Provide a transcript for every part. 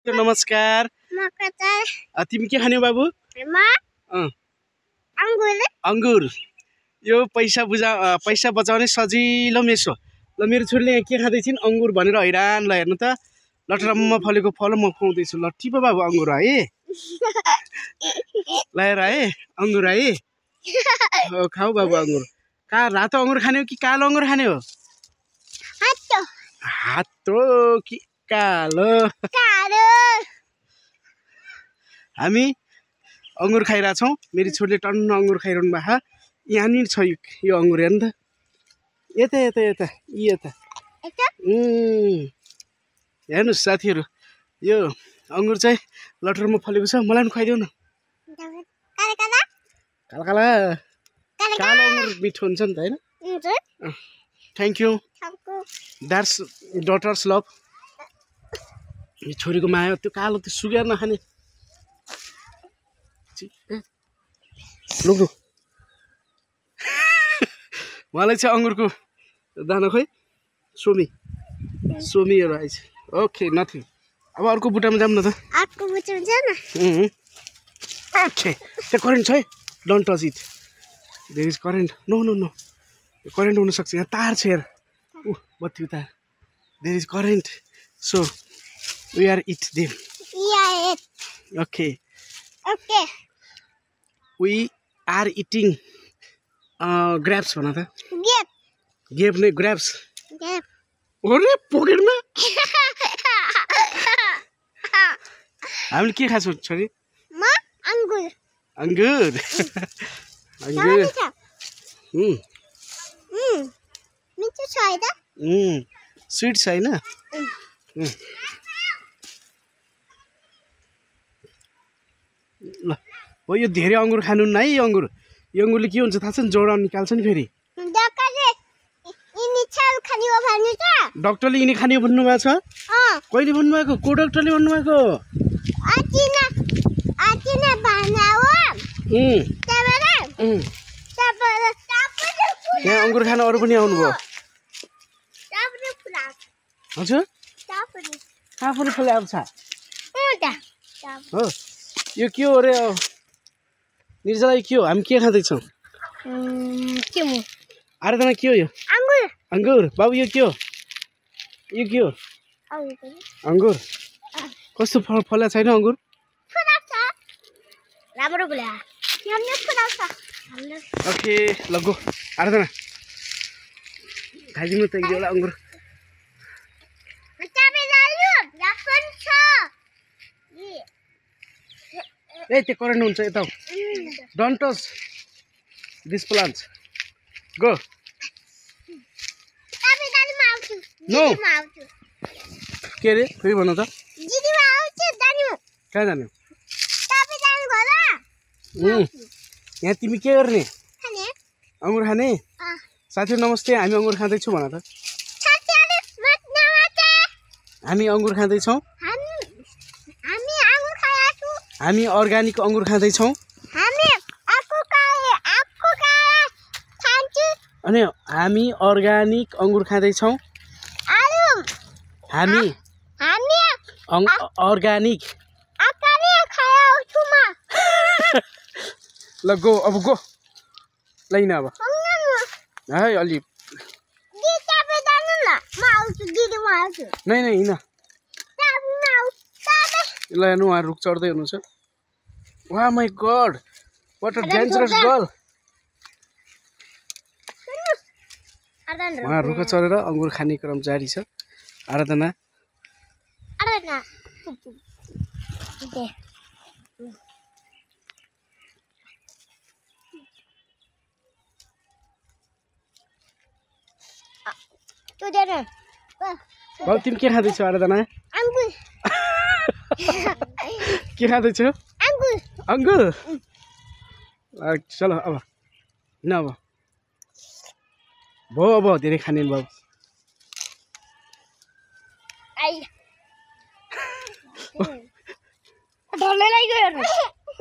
नमस्कार। तिमी के खाने बाबु? अंगुर। यो पैसा बचाउने सजिलो मेसो। ल मेरो छोरीले यहाँ के खाँदै छिन्? अंगुर भनेर हैरान। ल हेर्नु त, लटरम्म फलेको फल म खुवाउँदैछु। ल टिप बाबु अंगुर है। ल हेर है अंगुर है। खाऊ बाबु अंगुर। रातो अंगुर खाने हो कि कालो अंगुर खाने हो? हातो कि कालो? हामी अंगुर खाइरहेछौँ। मेरी छोरीले टन्न अंगुर खाइरहनु भएको। यहाँनिर छ यो अंगुर, हेर्नु त। यता हेर्नुहोस् साथीहरू, यो अंगुर चाहिँ लटरमा फलेको छ। मलाई पनि खुवाइदेऊ न। काला कालो अंगुर मिठो हुन्छ नि त, हैन? Thank you. That's daughters love. यो छोरीको माया। त्यो कालो त्यो सुगेर नखाने। लु मलाई चाहिँ अंगुरको दाना खोइ। सोमीहरू आइछ। Okay nothing. अब अर्को बुट्टामा जाऊँ न त। ओके त्यो करेन्ट छ है। Don't touch it. There is current. No current हुनसक्छ। यहाँ तार छ हेर। बत्ती तार। There is current. So we are eat them. Okay we are eating grapes भन त। गेप नै ग्राप्स। अरे पकेटमा हामीले के खान्छौँ छोरी? अंगुर। स्वीट छ हैन? ल हो यो धेरै अंगुर खानु न है। यो अंगुरले के हुन्छ थाहा छ नि? जोडा निकाल्छ नि फेरि। डाक्टरले यिनी खाने भन्नुभएको छ? कहिले भन्नुभएको? को डाक्टरले भन्नुभएको? यहाँ अंगुर खान अरू पनि आउनुभयो? हजुर कहाँ पनि फुले आउँछ हो? यो के हो रे? निर्जला के हो? हामी के खाँदैछौँ? आराधना के हो यो? अंगुर। बाबु यो के हो? यो के हो? अंगुर। कस्तो फला छैन अंगुर? ओके ल गो आराधना खाइदिनु त यो अंगुर। ए त्यो करेन्ट हुन्छ यता। Don't touch this plants. Go. नो के रे? फेरि भन्नु त। कहाँ जाने? यहाँ तिमी के गर्ने? अंगुर खाने? साथीहरू नमस्ते, हामी अंगुर खाँदैछौँ भन त। हामी अंगुर खाँदैछौँ। हामी अर्ग्यानिक अंगुर खाँदैछौँ। अनि हामी अर्ग्यानिक अंगुर खाँदैछौँ। हामी अर्ग्यानिक। ल गो अब गो। लैन अब है अलि नै हिँड। ल हेर्नु उहाँ रुख चढ्दै हुनुहुन्छ। वाह my God what a dangerous girl. उहाँ रुख चढेर अंगुर खाने क्रम जारी छ। आराधना बाबु तिमी के खाँदैछौ? आराधना के खाँदैछौ? अंगुर। चलो अब न अब भयो। अब धेरै खाने बाबु।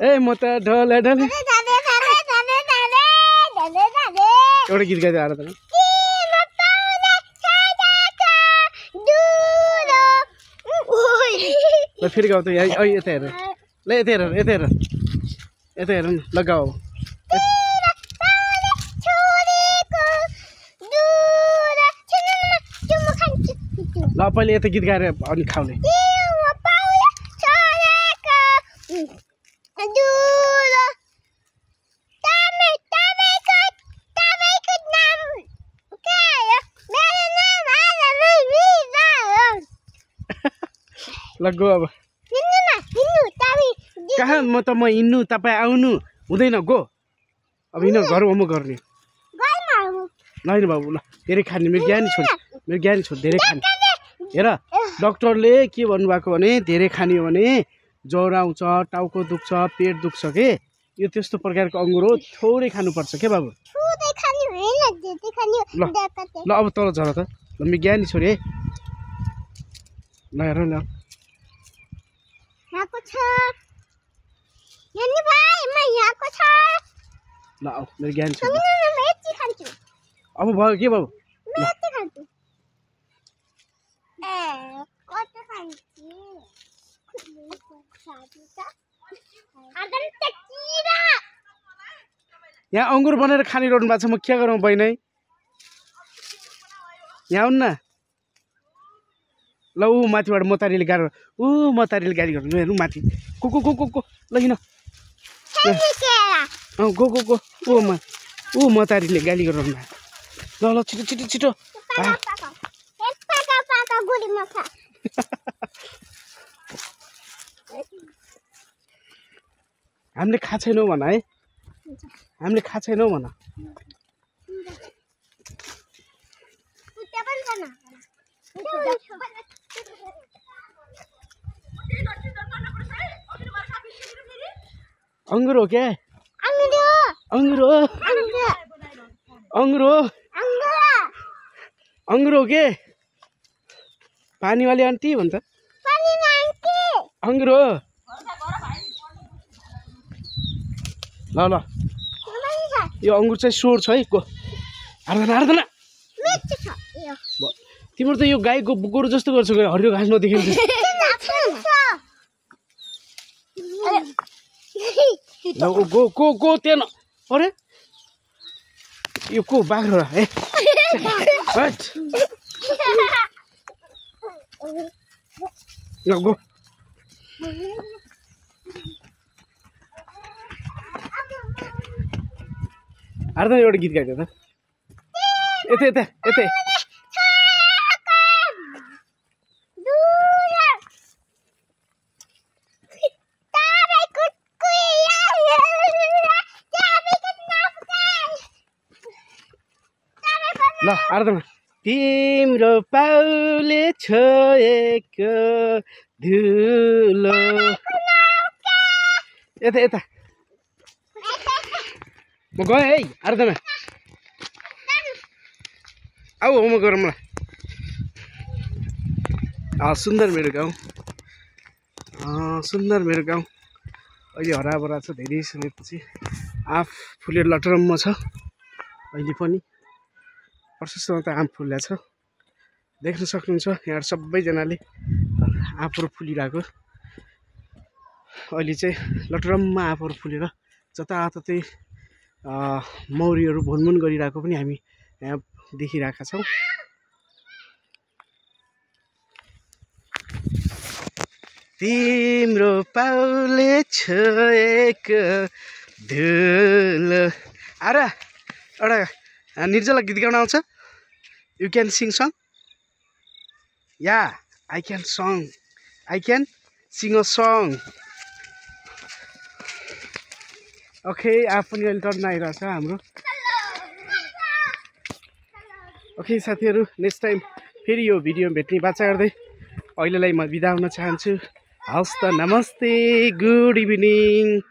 ए म त ढले एउटा गीत गाइदियो आराधना। ल फेरि गाउँ त यहाँ यता हेर ल यता हेर यता हेर यता हेर न ल गाऊ ल पहिले यता गीत गाएर अनि खाउने ल गो अब कहाँ म हिँड्नु तपाईँ आउनु हुँदैन गो अब हिँड घर होमवर्क गर्ने होइन बाबु ल धेरै खाने मेरो ज्ञानी छोड धेरै खाने हेर डक्टरले के भन्नुभएको भने धेरै खाने हो भने ज्वरो आउँछ टाउको दुख्छ पेट दुख्छ के यो त्यस्तो प्रकारको अङ्गुर हो थोरै खानुपर्छ के बाबु ल ल अब तल झर त ल मेरो ज्ञानी छोरी है ल हेर ल ल आऊ मेरो ज्ञानी छोरी अब भयो के बाबु यहाँ अङ्गुर बनाएर खानिरहनु भएको छ म के गरौँ बहिनी यहाँ आउनु न ल ऊ माथिबाट मतारीले गाडी मतारीले गाडी गर्नु हेर्नु माथि को ल किन गो ऊ मतारीले गाली गरिरहनु भएको ल छिटो हामीले खा छैनौँ भन है हामीले खा छैनौँ भन अङ्गुर हो क्या अङ्गुर हो के पानीवाली आन्टी भन्छ अङ्गुर हो ल यो अङ्गुर चाहिँ स्वर छ है को हार्दैन तिम्रो त यो गाई गोरु जस्तो गर्छ हरियो घाँस नदेखिन्छ ल गो त्यहाँ अरे यो को बाख्रो है ल गो अर्दा एउटा गीत गाइदियो त यतै ल अर्दमा तिम्रो पाउले छोएको धुलो यता म गएँ है अर्दमा आऊ होमवर्क गरौँ ल सुन्दर मेरो गाउँ अहिले हराभरा छ धेरै समयपछि आँप फुलेर लटरम्म छ अहिले पनि प्रशस्त आँप फुलेको छ देख्न सक्नुहुन्छ यहाँ सबैजनाले आँपहरू फुलिरहेको अहिले चाहिँ लटरम्म आँपहरू फुलेर जताततै मौरीहरू भुनभुन गरिरहेको पनि हामी यहाँ देखिरहेका छौँ तिम्रो पाउले छोएको धुलो आरा एउटा निर्जला गीत गाउन आउँछ यु क्यान सिङ सङ या I can sing a song okay आफ पनि अहिले टर्न आइरहेछ हाम्रो ओके साथीहरू नेक्स्ट टाइम फेरि यो भिडियो भेट्ने बाचा गर्दै अहिलेलाई म बिदा हुन चाहन्छु हवस् त नमस्ते गुड इभिनिङ